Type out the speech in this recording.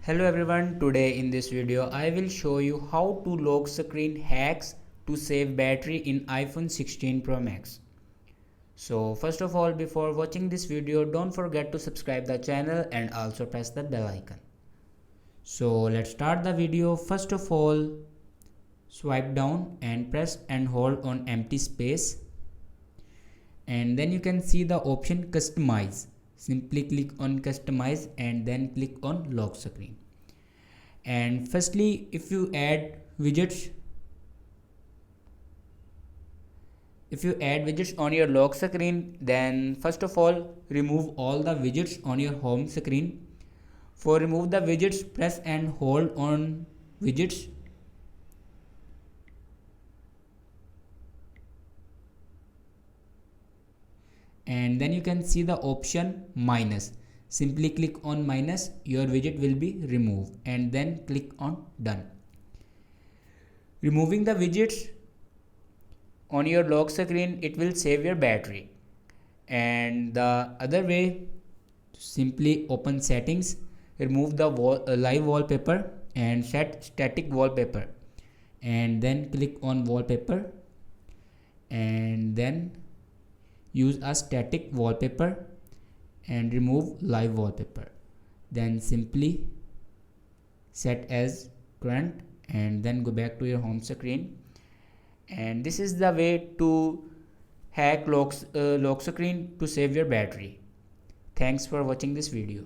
Hello everyone, today in this video I will show you how to lock screen hacks to save battery in iPhone 16 Pro Max. So first of all, before watching this video, don't forget to subscribe the channel and also press the bell icon. So let's start the video. First of all, swipe down and press and hold on empty space, and then you can see the option customize. Simply click on customize and then click on lock screen. And firstly, if you add widgets on your lock screen, then first of all remove all the widgets on your home screen. For remove the widgets, press and hold on widgets, and then you can see the option minus. Simply click on minus, your widget will be removed, and then click on done. Removing the widgets on your lock screen, it will save your battery. And the other way, simply open settings, remove the live wallpaper and set static wallpaper, and then click on wallpaper and then use a static wallpaper and remove live wallpaper. Then simply set as current and then go back to your home screen. And this is the way to hack lock screen to save your battery. Thanks for watching this video.